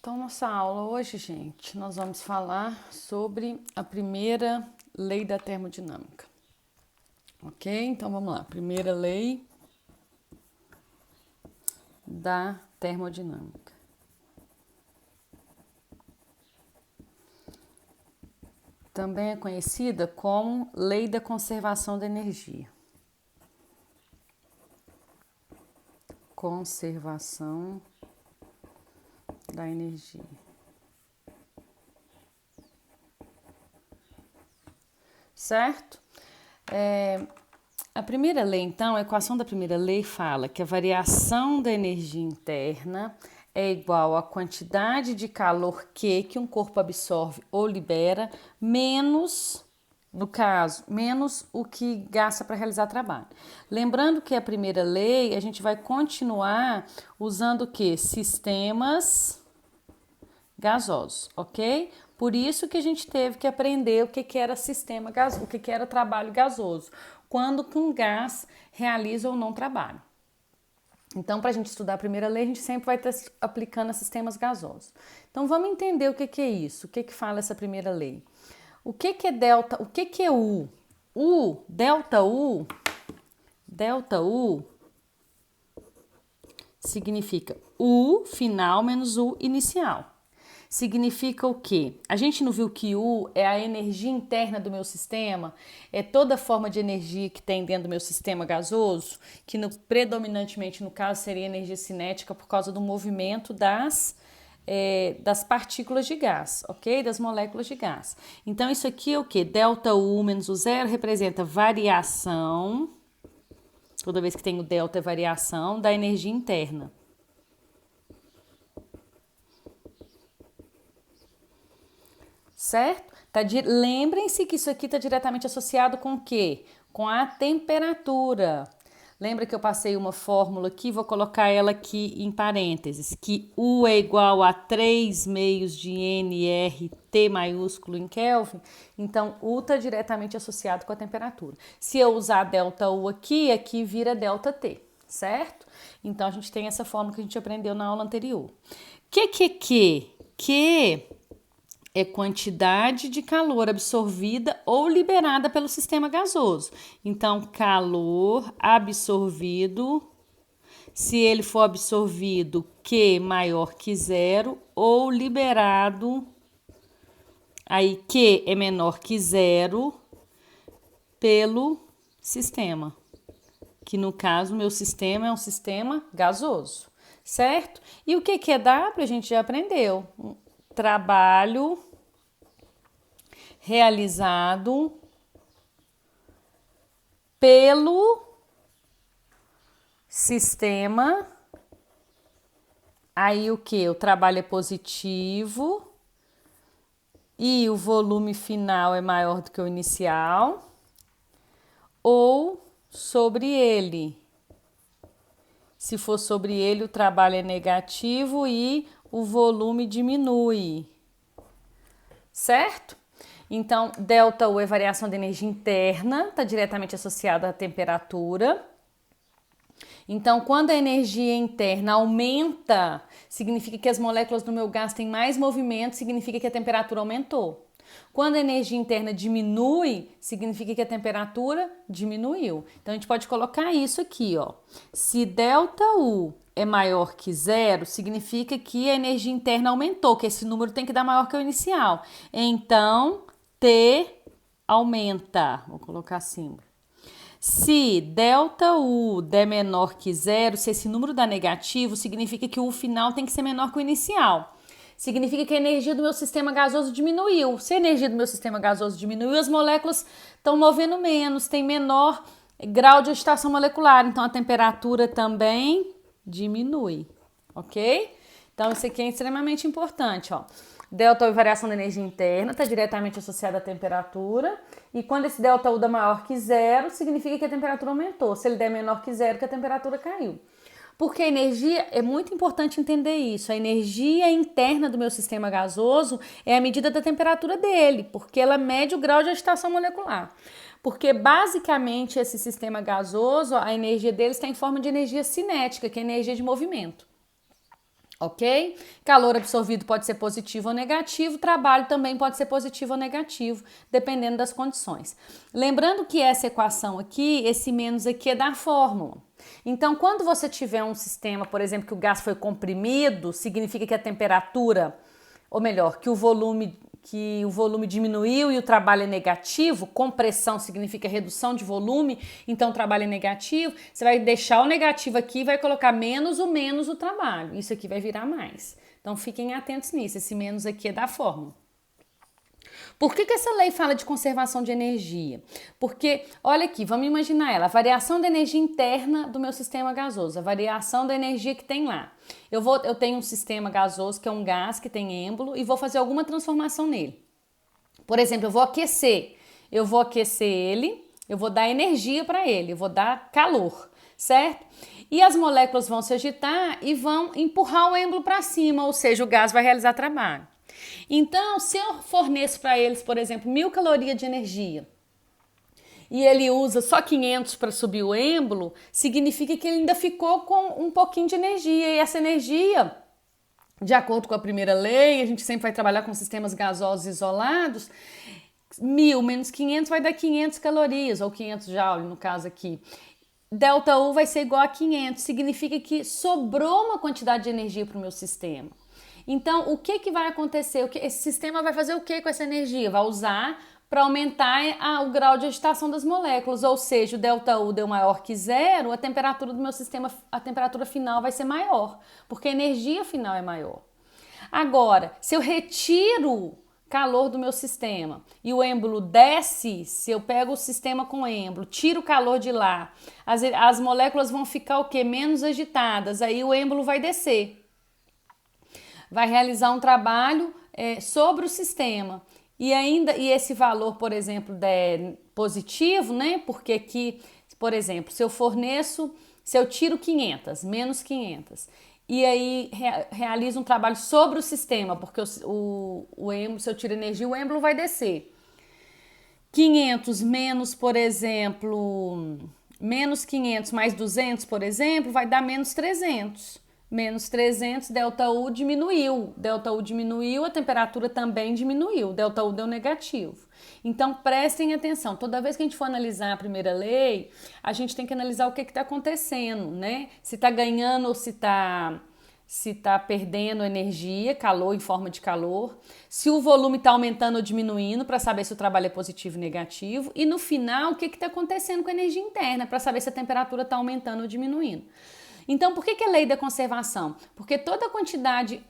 Então, nossa aula hoje, gente, nós vamos falar sobre a primeira lei da termodinâmica. Ok? Então, vamos lá. Primeira lei da termodinâmica. Também é conhecida como lei da conservação da energia. Conservação da energia. Certo? A primeira lei, então, a equação da primeira lei fala que a variação da energia interna é igual à quantidade de calor que um corpo absorve ou libera, menos, no caso, menos o que gasta para realizar trabalho. Lembrando que a primeira lei, a gente vai continuar usando o quê? Sistemas gasosos, ok? Por isso que a gente teve que aprender o que era sistema gasoso, o que era trabalho gasoso, quando que um gás realiza ou não trabalho. Então, para a gente estudar a primeira lei, a gente sempre vai estar aplicando a sistemas gasosos. Então, vamos entender o que é isso, o que fala essa primeira lei. O que é delta, o que é U? Delta U significa U final menos U inicial. Significa o quê? A gente não viu que U é a energia interna do meu sistema? É toda forma de energia que tem dentro do meu sistema gasoso, que predominantemente no caso seria energia cinética por causa do movimento das partículas de gás, ok? Das moléculas de gás. Então isso aqui é o quê? Delta U menos U zero representa variação, toda vez que tem o delta é variação da energia interna. Certo? Lembrem-se que isso aqui está diretamente associado com o quê? Com a temperatura. Lembra que eu passei uma fórmula aqui, vou colocar ela aqui em parênteses, que U é igual a 3 meios de nRT maiúsculo em Kelvin, então U está diretamente associado com a temperatura. Se eu usar delta U aqui, aqui vira delta T, certo? Então a gente tem essa fórmula que a gente aprendeu na aula anterior. Que é quantidade de calor absorvida ou liberada pelo sistema gasoso. Então, calor absorvido, se ele for absorvido, Q maior que zero, ou liberado, aí Q é menor que zero, pelo sistema. Que no caso, meu sistema é um sistema gasoso, certo? E o que é W? A gente já aprendeu. Trabalho realizado pelo sistema. Aí o que? O trabalho é positivo e o volume final é maior do que o inicial, ou sobre ele. Se for sobre ele, o trabalho é negativo e o volume diminui, certo? Então, delta U é variação da energia interna, está diretamente associada à temperatura. Então, quando a energia interna aumenta, significa que as moléculas do meu gás têm mais movimento, significa que a temperatura aumentou. Quando a energia interna diminui, significa que a temperatura diminuiu. Então, a gente pode colocar isso aqui, ó. Se delta U é maior que zero, significa que a energia interna aumentou, que esse número tem que dar maior que o inicial. Então, T aumenta. Vou colocar assim. Se delta U der menor que zero, se esse número dá negativo, significa que o final tem que ser menor que o inicial. Significa que a energia do meu sistema gasoso diminuiu. Se a energia do meu sistema gasoso diminuiu, as moléculas estão movendo menos, tem menor grau de agitação molecular. Então, a temperatura também diminui, ok? Então, isso aqui é extremamente importante, ó. Delta U é variação da energia interna, está diretamente associada à temperatura. E quando esse delta U dá maior que zero, significa que a temperatura aumentou. Se ele der menor que zero, que a temperatura caiu. Porque a energia, é muito importante entender isso, a energia interna do meu sistema gasoso é a medida da temperatura dele, porque ela mede o grau de agitação molecular. Porque basicamente esse sistema gasoso, a energia dele está em forma de energia cinética, que é energia de movimento. Ok? Calor absorvido pode ser positivo ou negativo, trabalho também pode ser positivo ou negativo, dependendo das condições. Lembrando que essa equação aqui, esse menos aqui é da fórmula. Então, quando você tiver um sistema, por exemplo, que o gás foi comprimido, significa que a temperatura, ou melhor, que o volume diminuiu e o trabalho é negativo, compressão significa redução de volume, então o trabalho é negativo, você vai deixar o negativo aqui e vai colocar menos o trabalho, isso aqui vai virar mais. Então fiquem atentos nisso, esse menos aqui é da fórmula. Por que essa lei fala de conservação de energia? Porque, olha aqui, vamos imaginar ela, a variação da energia interna do meu sistema gasoso, a variação da energia que tem lá. Eu tenho um sistema gasoso que é um gás que tem êmbolo e vou fazer alguma transformação nele. Por exemplo, eu vou aquecer ele, eu vou dar energia para ele, eu vou dar calor, certo? E as moléculas vão se agitar e vão empurrar o êmbolo para cima, ou seja, o gás vai realizar trabalho. Então, se eu forneço para eles, por exemplo, 1000 calorias de energia e ele usa só 500 para subir o êmbolo, significa que ele ainda ficou com um pouquinho de energia. E essa energia, de acordo com a primeira lei, a gente sempre vai trabalhar com sistemas gasosos isolados, 1000 menos 500 vai dar 500 calorias, ou 500 joules no caso aqui. Delta U vai ser igual a 500, significa que sobrou uma quantidade de energia para o meu sistema. Então, o que vai acontecer? Esse sistema vai fazer o que com essa energia? Vai usar para aumentar o grau de agitação das moléculas, ou seja, o ΔU deu maior que zero, a temperatura do meu sistema, a temperatura final vai ser maior, porque a energia final é maior. Agora, se eu retiro calor do meu sistema e o êmbolo desce, se eu pego o sistema com êmbolo, tiro o calor de lá, as moléculas vão ficar o quê? Menos agitadas, aí o êmbolo vai descer. Vai realizar um trabalho sobre o sistema. E esse valor, por exemplo, é positivo, né? Porque aqui, por exemplo, se eu tiro 500, menos 500, e aí realizo um trabalho sobre o sistema, porque o êmbolo, se eu tiro energia, o êmbolo vai descer. 500 menos, por exemplo, menos 500 mais 200, por exemplo, vai dar menos 300. Menos 300, ΔU diminuiu. ΔU diminuiu, a temperatura também diminuiu. ΔU deu negativo. Então, prestem atenção. Toda vez que a gente for analisar a primeira lei, a gente tem que analisar o que está acontecendo, né? Se está ganhando ou se está perdendo energia, calor em forma de calor. Se o volume está aumentando ou diminuindo, para saber se o trabalho é positivo ou negativo. E no final, o que está acontecendo com a energia interna, para saber se a temperatura está aumentando ou diminuindo. Então, por que é lei da conservação? Porque toda quantidade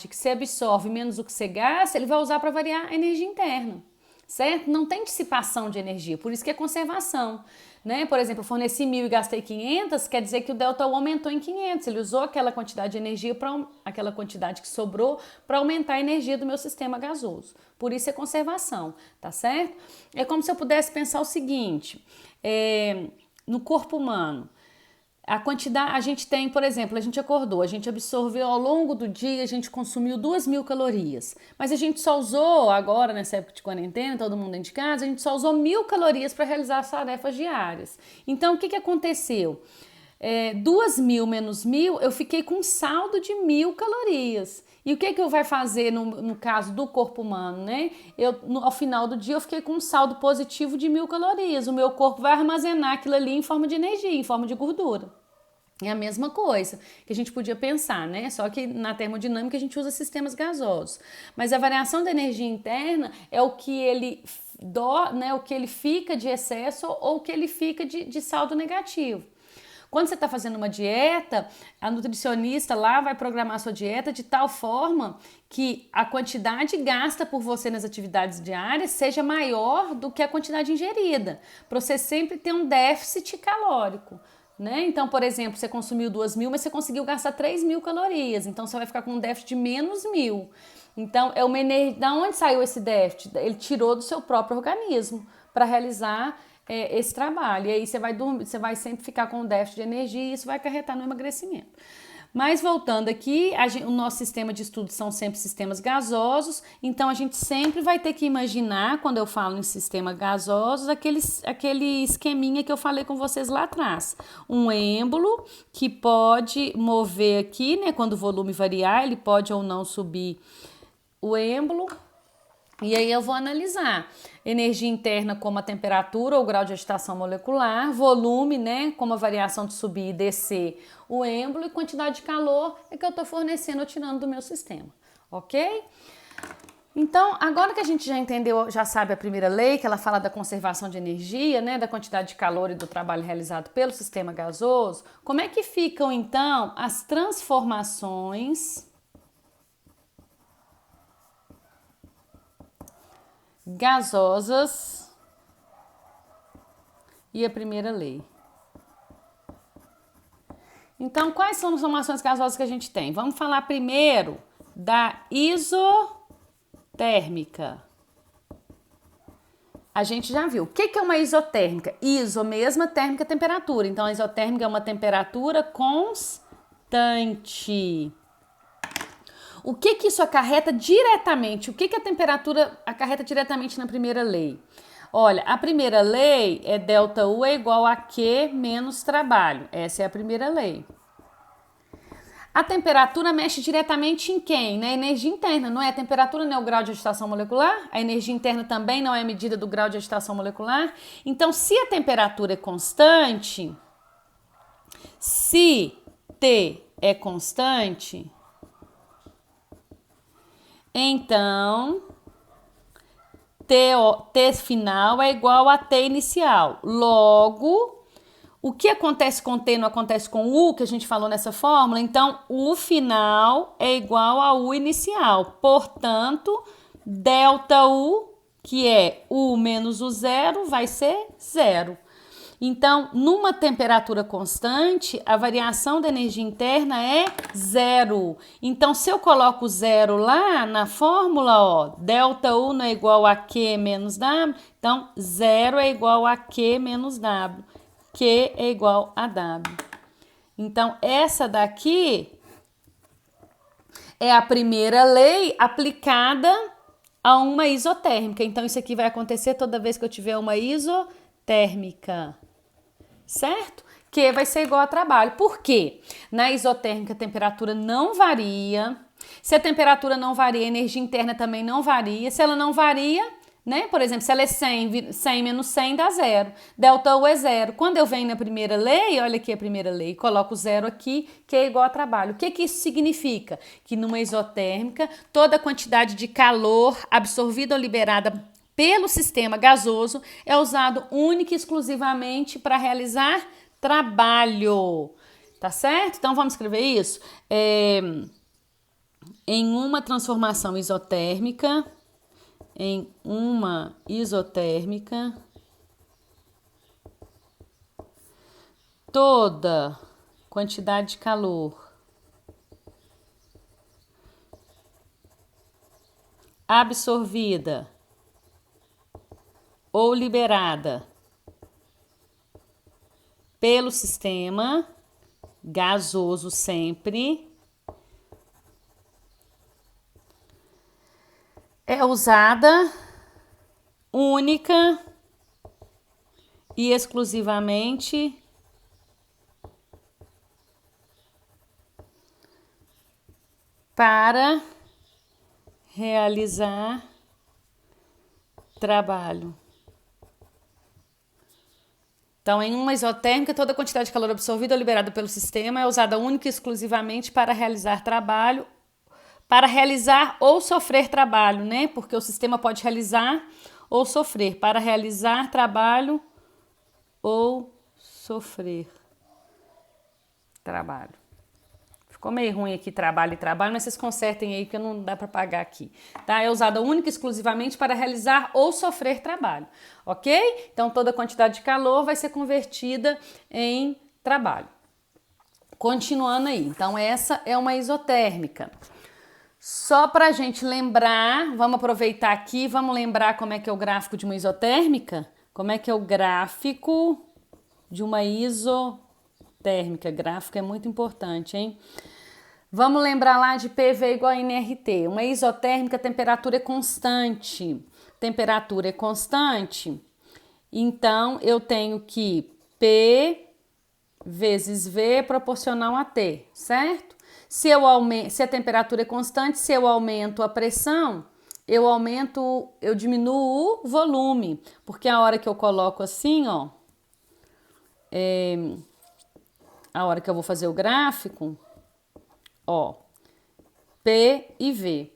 que você absorve menos o que você gasta, ele vai usar para variar a energia interna, certo? Não tem dissipação de energia, por isso que é conservação, né? Por exemplo, eu forneci 1000 e gastei 500, quer dizer que o ΔU aumentou em 500, ele usou aquela quantidade de energia, aquela quantidade que sobrou, para aumentar a energia do meu sistema gasoso. Por isso é conservação, tá certo? É como se eu pudesse pensar o seguinte, no corpo humano, a gente tem, por exemplo, a gente acordou, a gente absorveu ao longo do dia, a gente consumiu 2000 calorias, mas a gente só usou, agora nessa época de quarentena, todo mundo dentro de casa, a gente só usou 1000 calorias para realizar as tarefas diárias. Então, o que aconteceu? 2000 menos 1000, eu fiquei com um saldo de 1000 calorias. E o que eu vai fazer no caso do corpo humano, né? Ao final do dia eu fiquei com um saldo positivo de 1000 calorias. O meu corpo vai armazenar aquilo ali em forma de energia, em forma de gordura. É a mesma coisa que a gente podia pensar, né? Só que na termodinâmica a gente usa sistemas gasosos. Mas a variação da energia interna é o que ele o que ele fica de excesso ou o que ele fica de saldo negativo. Quando você está fazendo uma dieta, a nutricionista lá vai programar a sua dieta de tal forma que a quantidade gasta por você nas atividades diárias seja maior do que a quantidade ingerida, para você sempre ter um déficit calórico. Né? Então, por exemplo, você consumiu 2000, mas você conseguiu gastar 3000 calorias, então você vai ficar com um déficit de menos 1000. Então, é uma energia. Da onde saiu esse déficit? Ele tirou do seu próprio organismo para realizar esse trabalho. E aí você vai sempre ficar com um déficit de energia e isso vai acarretar no emagrecimento. Mas voltando aqui, o nosso sistema de estudo são sempre sistemas gasosos, então a gente sempre vai ter que imaginar, quando eu falo em sistema gasosos, aquele esqueminha que eu falei com vocês lá atrás. Um êmbolo que pode mover aqui, né? Quando o volume variar, ele pode ou não subir o êmbolo. E aí eu vou analisar energia interna como a temperatura ou grau de agitação molecular, volume, né, como a variação de subir e descer o êmbolo, e quantidade de calor é que eu estou fornecendo ou tirando do meu sistema, ok? Então, agora que a gente já entendeu, já sabe a primeira lei, que ela fala da conservação de energia, né, da quantidade de calor e do trabalho realizado pelo sistema gasoso, como é que ficam então as transformações gasosas e a primeira lei? Então, quais são as transformações gasosas que a gente tem? Vamos falar primeiro da isotérmica. A gente já viu. O que é uma isotérmica? Iso, mesma, térmica, temperatura. Então, a isotérmica é uma temperatura constante. O que isso acarreta diretamente? O que a temperatura acarreta diretamente na primeira lei? Olha, a primeira lei é ΔU é igual a Q menos trabalho. Essa é a primeira lei. A temperatura mexe diretamente em quem? Na energia interna, não é? A temperatura não é o grau de agitação molecular? A energia interna também não é a medida do grau de agitação molecular? Então, se a temperatura é constante, se T é constante, então T final é igual a T inicial. Logo, o que acontece com T não acontece com U, que a gente falou nessa fórmula? Então, U final é igual a U inicial. Portanto, ΔU, que é U menos U zero, vai ser zero. Então, numa temperatura constante, a variação da energia interna é zero. Então, se eu coloco zero lá na fórmula, ó, ΔU não é igual a Q menos W, então zero é igual a Q menos W. Q é igual a W. Então, essa daqui é a primeira lei aplicada a uma isotérmica. Então, isso aqui vai acontecer toda vez que eu tiver uma isotérmica. Certo? Q vai ser igual a trabalho. Por quê? Na isotérmica a temperatura não varia. Se a temperatura não varia, a energia interna também não varia. Se ela não varia, né? Por exemplo, se ela é 100, 100 menos 100 dá zero. ΔU é zero. Quando eu venho na primeira lei, olha aqui a primeira lei, coloco zero aqui, que é igual a trabalho. O que isso significa? Que numa isotérmica, toda a quantidade de calor absorvida ou liberada pelo sistema gasoso é usado única e exclusivamente para realizar trabalho, tá certo? Então vamos escrever isso. Em uma transformação isotérmica, toda quantidade de calor absorvida ou liberada pelo sistema gasoso sempre é usada única e exclusivamente para realizar trabalho. Então, em uma isotérmica, toda a quantidade de calor absorvida ou liberada pelo sistema é usada única e exclusivamente para realizar trabalho, para realizar ou sofrer trabalho, né? Porque o sistema pode realizar ou sofrer, para realizar trabalho ou sofrer trabalho. Ficou meio ruim aqui trabalho e trabalho, mas vocês consertem aí que não dá para pagar aqui, tá? É usada única e exclusivamente para realizar ou sofrer trabalho, ok? Então, toda a quantidade de calor vai ser convertida em trabalho. Continuando aí, então essa é uma isotérmica. Só para a gente lembrar, vamos aproveitar aqui, vamos lembrar como é que é o gráfico de uma isotérmica? Como é que é o gráfico de uma isotérmica? Gráfico é muito importante, hein? Vamos lembrar lá de PV igual a nRT. Uma isotérmica, a temperatura é constante. Temperatura é constante, então eu tenho que P vezes V é proporcional a T, certo? Se a temperatura é constante, se eu aumento a pressão, eu diminuo o volume, porque a hora que eu coloco assim, ó, a hora que eu vou fazer o gráfico, ó, P e V.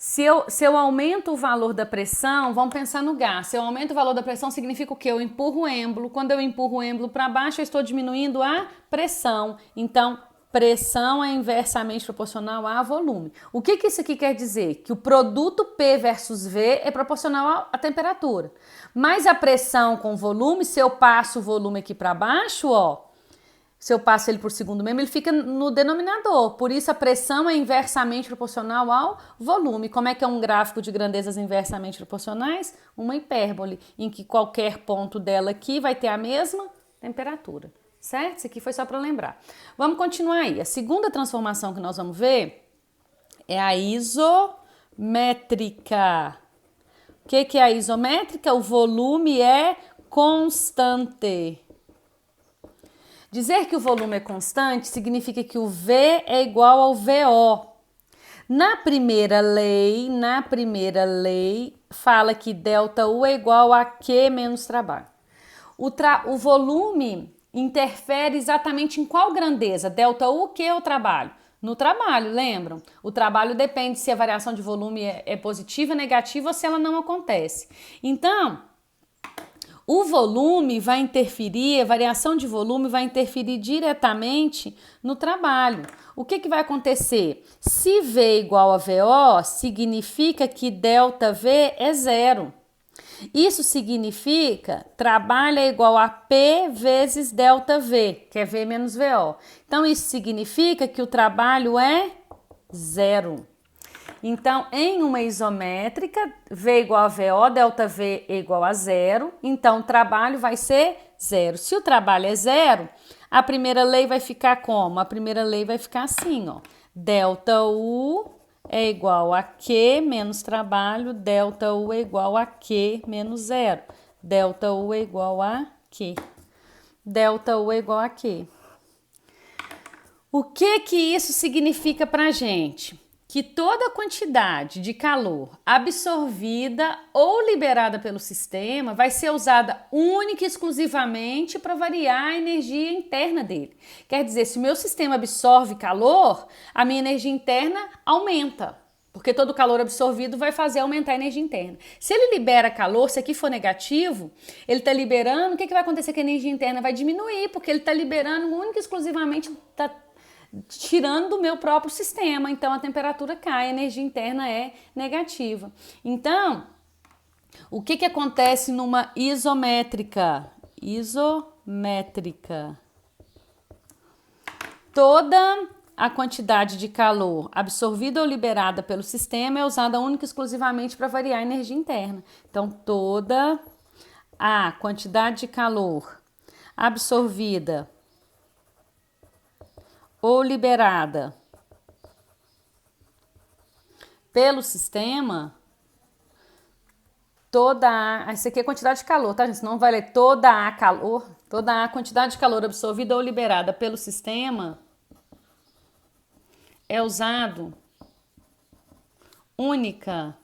Se eu aumento o valor da pressão, vamos pensar no gás. Se eu aumento o valor da pressão, significa o quê? Eu empurro o êmbolo. Quando eu empurro o êmbolo para baixo, eu estou diminuindo a pressão. Então, pressão é inversamente proporcional a volume. O que isso aqui quer dizer? Que o produto P versus V é proporcional à temperatura. Mas a pressão com volume, se eu passo o volume aqui para baixo, ó, se eu passo ele por segundo mesmo, ele fica no denominador. Por isso, a pressão é inversamente proporcional ao volume. Como é que é um gráfico de grandezas inversamente proporcionais? Uma hipérbole, em que qualquer ponto dela aqui vai ter a mesma temperatura. Certo? Isso aqui foi só para lembrar. Vamos continuar aí. A segunda transformação que nós vamos ver é a isométrica. O que é a isométrica? O volume é constante. Dizer que o volume é constante significa que o V é igual ao VO. Na primeira lei, fala que ΔU é igual a Q menos trabalho. O volume interfere exatamente em qual grandeza? ΔU, Q ou trabalho? No trabalho, lembram? O trabalho depende se a variação de volume é positiva, negativa ou se ela não acontece. Então, o volume vai interferir, a variação de volume vai interferir diretamente no trabalho. O que vai acontecer? Se V é igual a VO, significa que ΔV é zero. Isso significa trabalho é igual a P vezes ΔV, que é V menos VO. Então, isso significa que o trabalho é zero. Então, em uma isométrica, V igual a VO, ΔV é igual a zero. Então, o trabalho vai ser zero. Se o trabalho é zero, a primeira lei vai ficar como? A primeira lei vai ficar assim, ó. ΔU é igual a Q menos trabalho, ΔU é igual a Q menos zero. ΔU é igual a Q. ΔU é igual a Q. O que isso significa pra gente? Que toda a quantidade de calor absorvida ou liberada pelo sistema vai ser usada única e exclusivamente para variar a energia interna dele. Quer dizer, se o meu sistema absorve calor, a minha energia interna aumenta, porque todo o calor absorvido vai fazer aumentar a energia interna. Se ele libera calor, se aqui for negativo, ele está liberando, o que vai acontecer? Que a energia interna vai diminuir, porque ele está liberando única e exclusivamente tirando do meu próprio sistema, então a temperatura cai, a energia interna é negativa. Então, o que acontece numa isométrica? Toda a quantidade de calor absorvida ou liberada pelo sistema é usada única e exclusivamente para variar a energia interna. Então, toda a quantidade de calor absorvida ou liberada pelo sistema, isso aqui é quantidade de calor, tá, gente? Senão vai ler toda a quantidade de calor absorvida ou liberada pelo sistema é usado única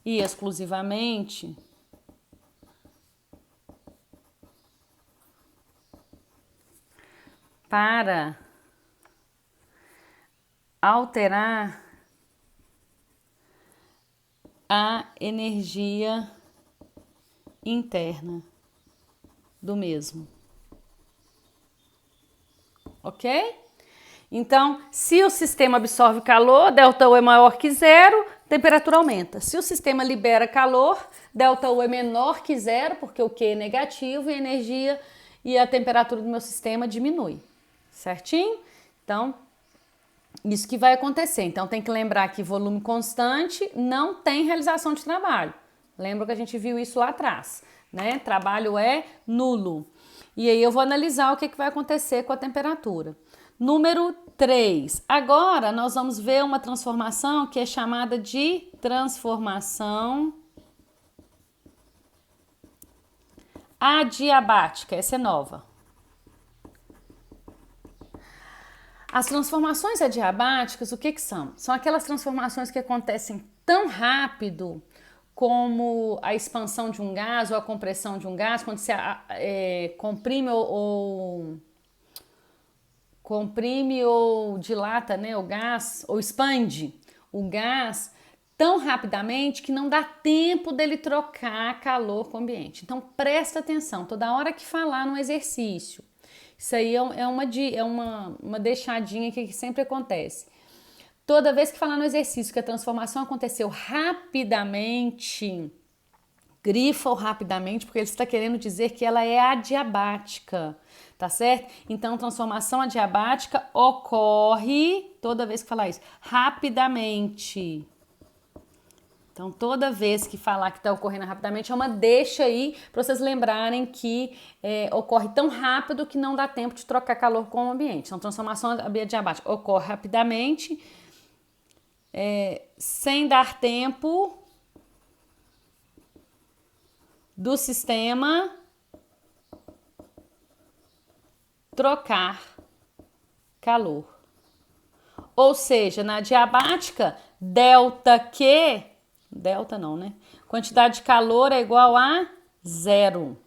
e exclusivamente para alterar a energia interna do mesmo. Ok? Então, se o sistema absorve calor, ΔU é maior que zero, temperatura aumenta. Se o sistema libera calor, ΔU é menor que zero, porque o Q é negativo e a energia e a temperatura do meu sistema diminui. Certinho? Então, isso que vai acontecer. Então, tem que lembrar que volume constante não tem realização de trabalho. Lembra que a gente viu isso lá atrás, né? Trabalho é nulo. E aí eu vou analisar o que vai acontecer com a temperatura. Número 3. Agora, nós vamos ver uma transformação que é chamada de transformação adiabática. Essa é nova. As transformações adiabáticas, o que são? São aquelas transformações que acontecem tão rápido como a expansão de um gás ou a compressão de um gás, quando você comprime ou dilata, né, o gás, ou expande o gás tão rapidamente que não dá tempo dele trocar calor com o ambiente. Então presta atenção, toda hora que falar no exercício, isso aí é uma deixadinha que sempre acontece. Toda vez que falar no exercício que a transformação aconteceu rapidamente, grifa o rapidamente, porque ele está querendo dizer que ela é adiabática, tá certo? Então, transformação adiabática ocorre, toda vez que falar isso, rapidamente. Então, toda vez que falar que está ocorrendo rapidamente, é uma deixa aí para vocês lembrarem que ocorre tão rápido que não dá tempo de trocar calor com o ambiente. Então, transformação adiabática ocorre rapidamente, sem dar tempo do sistema trocar calor. Ou seja, na adiabática, delta não, né? Quantidade de calor é igual a zero.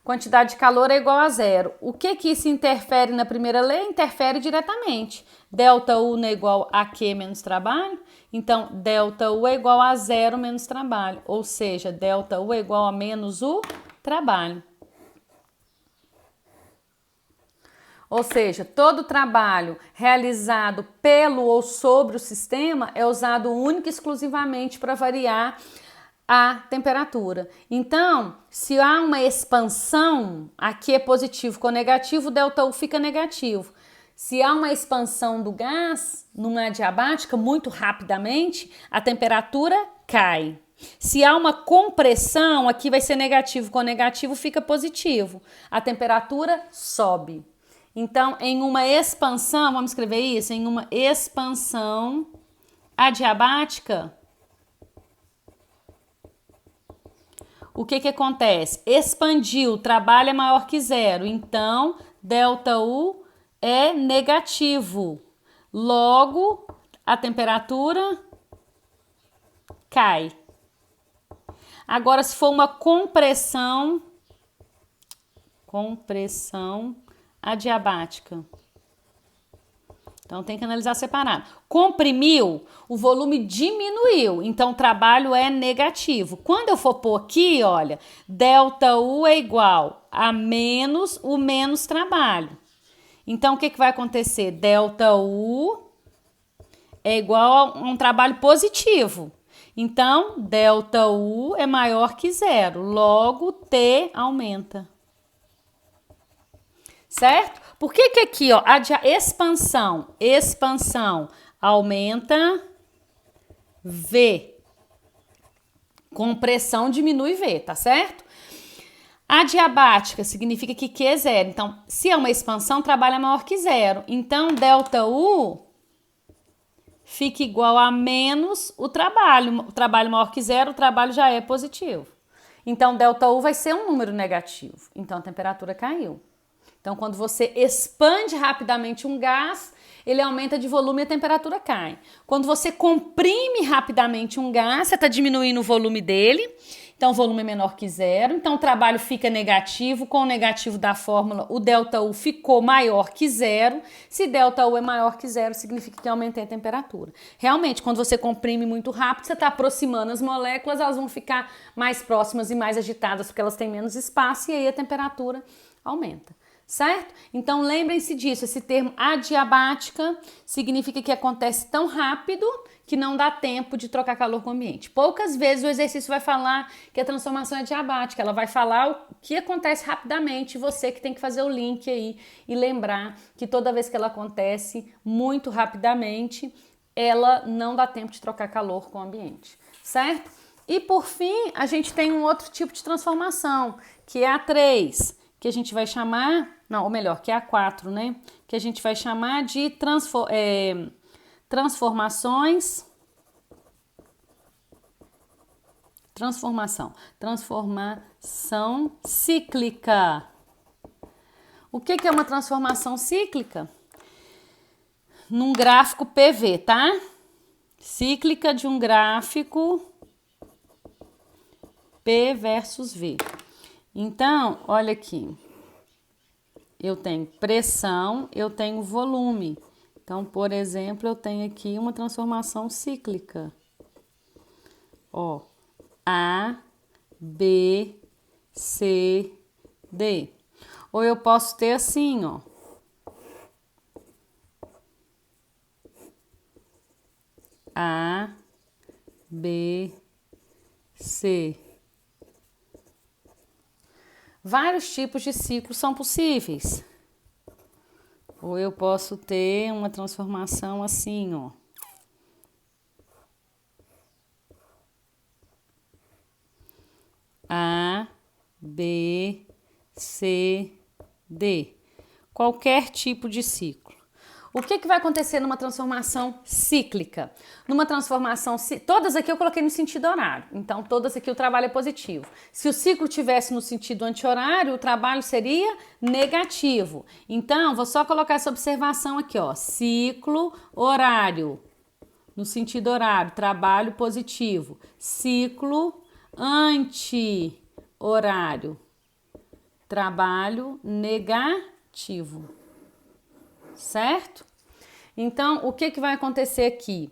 Quantidade de calor é igual a zero. O que isso interfere na primeira lei? Interfere diretamente. Delta U não é igual a Q menos trabalho. Então, delta U é igual a zero menos trabalho. Ou seja, delta U é igual a menos o trabalho. Ou seja, todo trabalho realizado pelo ou sobre o sistema é usado única e exclusivamente para variar a temperatura. Então, se há uma expansão, aqui é positivo com negativo, delta U fica negativo. Se há uma expansão do gás numa adiabática muito rapidamente, a temperatura cai. Se há uma compressão, aqui vai ser negativo com negativo, fica positivo. A temperatura sobe. Então, em uma expansão, vamos escrever isso, em uma expansão adiabática, o que acontece? Expandiu, o trabalho é maior que zero, então delta U é negativo. Logo, a temperatura cai. Agora, se for uma compressão adiabática. Então, tem que analisar separado. Comprimiu, o volume diminuiu, então o trabalho é negativo. Quando eu for pôr aqui, olha, delta U é igual a menos o menos trabalho. Então, o que vai acontecer? Delta U é igual a um trabalho positivo. Então, delta U é maior que zero, logo T aumenta. Certo? Por que aqui, ó, a expansão aumenta V. Compressão diminui V, tá certo? Adiabática significa que Q é zero. Então, se é uma expansão, trabalho é maior que zero. Então, delta U fica igual a menos o trabalho. O trabalho maior que zero, o trabalho já é positivo. Então, delta U vai ser um número negativo. Então, a temperatura caiu. Então, quando você expande rapidamente um gás, ele aumenta de volume e a temperatura cai. Quando você comprime rapidamente um gás, você está diminuindo o volume dele, então o volume é menor que zero, então o trabalho fica negativo, com o negativo da fórmula o delta U ficou maior que zero. Se delta U é maior que zero, significa que eu aumentei a temperatura. Realmente, quando você comprime muito rápido, você está aproximando as moléculas, elas vão ficar mais próximas e mais agitadas, porque elas têm menos espaço, e aí a temperatura aumenta. Certo? Então, lembrem-se disso, esse termo adiabática significa que acontece tão rápido que não dá tempo de trocar calor com o ambiente. Poucas vezes o exercício vai falar que a transformação é adiabática, ela vai falar o que acontece rapidamente, você que tem que fazer o link aí e lembrar que toda vez que ela acontece muito rapidamente, ela não dá tempo de trocar calor com o ambiente, certo? E por fim, a gente tem um outro tipo de transformação, que é a 3, que a gente vai chamar não, ou melhor, QA4, né? Que a gente vai chamar de transformação cíclica. O que é uma transformação cíclica? Num gráfico PV, tá? Cíclica de um gráfico P versus V. Então, olha aqui. Eu tenho pressão, eu tenho volume. Então, por exemplo, eu tenho aqui uma transformação cíclica. Ó, A, B, C, D. Ou eu posso ter assim, ó. A, B, C. Vários tipos de ciclos são possíveis. Ou eu posso ter uma transformação assim, ó. A, B, C, D. Qualquer tipo de ciclo. O que vai acontecer numa transformação cíclica? Numa transformação, todas aqui eu coloquei no sentido horário, então todas aqui o trabalho é positivo. Se o ciclo tivesse no sentido anti-horário, o trabalho seria negativo. Então, vou só colocar essa observação aqui, ó, ciclo horário, no sentido horário, trabalho positivo. Ciclo anti-horário, trabalho negativo. Certo? Então, o que vai acontecer aqui?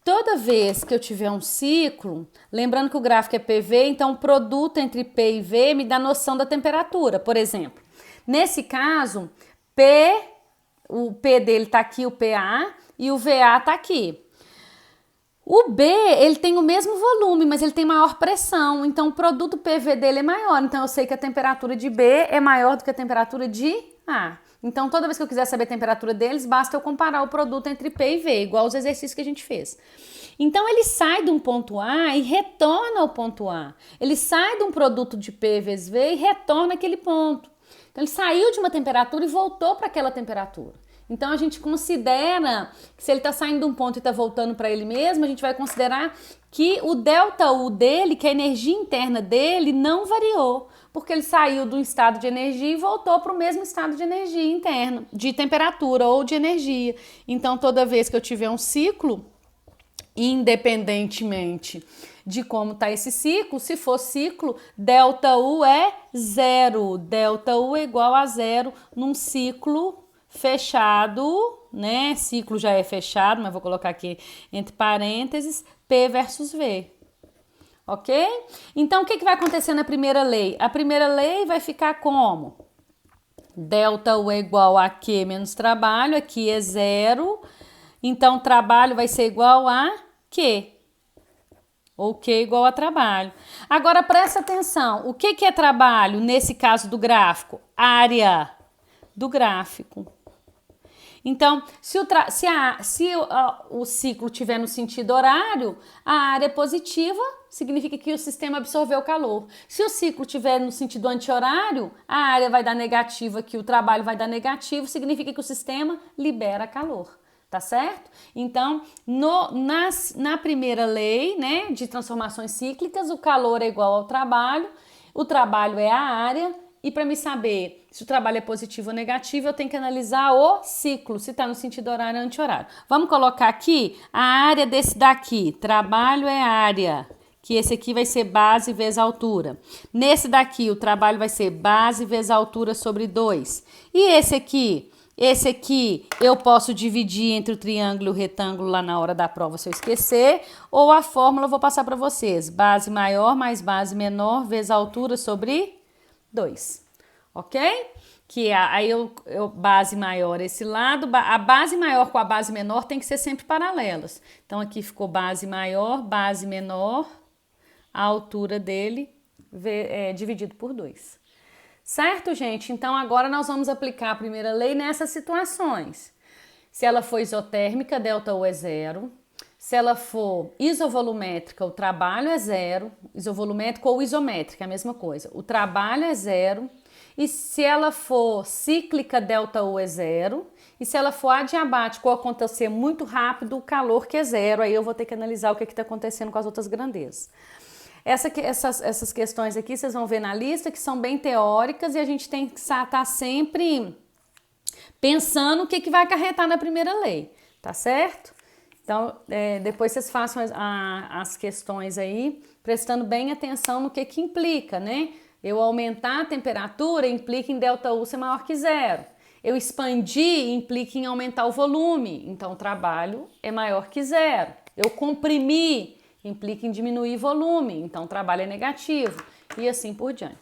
Toda vez que eu tiver um ciclo, lembrando que o gráfico é PV, então o produto entre P e V me dá noção da temperatura. Por exemplo, nesse caso, o P dele tá aqui, o PA, e o VA tá aqui. O B, ele tem o mesmo volume, mas ele tem maior pressão, então o produto PV dele é maior. Então, eu sei que a temperatura de B é maior do que a temperatura de A. Então, toda vez que eu quiser saber a temperatura deles, basta eu comparar o produto entre P e V, igual os exercícios que a gente fez. Então, ele sai de um ponto A e retorna ao ponto A. Ele sai de um produto de P vezes V e retorna aquele ponto. Então, ele saiu de uma temperatura e voltou para aquela temperatura. Então, a gente considera que se ele está saindo de um ponto e está voltando para ele mesmo, a gente vai considerar que o ΔU dele, que a energia interna dele, não variou, porque ele saiu de um estado de energia e voltou para o mesmo estado de energia interna, de temperatura ou de energia. Então, toda vez que eu tiver um ciclo, independentemente de como está esse ciclo, se for ciclo, ΔU é zero. ΔU é igual a zero num ciclo fechado, né? Ciclo já é fechado, mas vou colocar aqui entre parênteses, P versus V. Ok? Então, o que vai acontecer na primeira lei? A primeira lei vai ficar como? ΔU é igual a Q menos trabalho, aqui é zero, então trabalho vai ser igual a Q. Ou Q igual a trabalho. Agora, presta atenção, o que é trabalho nesse caso do gráfico? Área do gráfico. Então, se o ciclo estiver no sentido horário, a área é positiva, significa que o sistema absorveu calor. Se o ciclo estiver no sentido anti-horário, a área vai dar negativa, que o trabalho vai dar negativo, significa que o sistema libera calor. Tá certo? Então, na primeira lei, né, de transformações cíclicas, o calor é igual ao trabalho, o trabalho é a área, e para me saber se o trabalho é positivo ou negativo, eu tenho que analisar o ciclo, se está no sentido horário ou anti-horário. Vamos colocar aqui a área desse daqui. Trabalho é área, que esse aqui vai ser base vezes altura. Nesse daqui, o trabalho vai ser base vezes altura sobre 2. E esse aqui? Esse aqui eu posso dividir entre o triângulo e o retângulo lá na hora da prova, se eu esquecer. Ou a fórmula eu vou passar para vocês. Base maior mais base menor vezes altura sobre 2, ok? Que aí base maior esse lado, a base maior com a base menor tem que ser sempre paralelas. Então, aqui ficou base maior, base menor, a altura dele dividido por 2. Certo, gente? Então, agora nós vamos aplicar a primeira lei nessas situações. Se ela for isotérmica, ΔU é zero. Se ela for isovolumétrica, o trabalho é zero. Isovolumétrica ou isométrica, é a mesma coisa. O trabalho é zero. E se ela for cíclica, ΔU é zero. E se ela for adiabática ou acontecer muito rápido, o calor que é zero. Aí eu vou ter que analisar o que está acontecendo com as outras grandezas. Essas questões aqui vocês vão ver na lista, que são bem teóricas, e a gente tem que estar sempre pensando o que vai acarretar na primeira lei, tá certo? Então, depois vocês façam as questões aí, prestando bem atenção no que implica, né? Eu aumentar a temperatura implica em ΔU ser maior que zero. Eu expandir implica em aumentar o volume, então o trabalho é maior que zero. Eu comprimir implica em diminuir volume, então o trabalho é negativo, e assim por diante.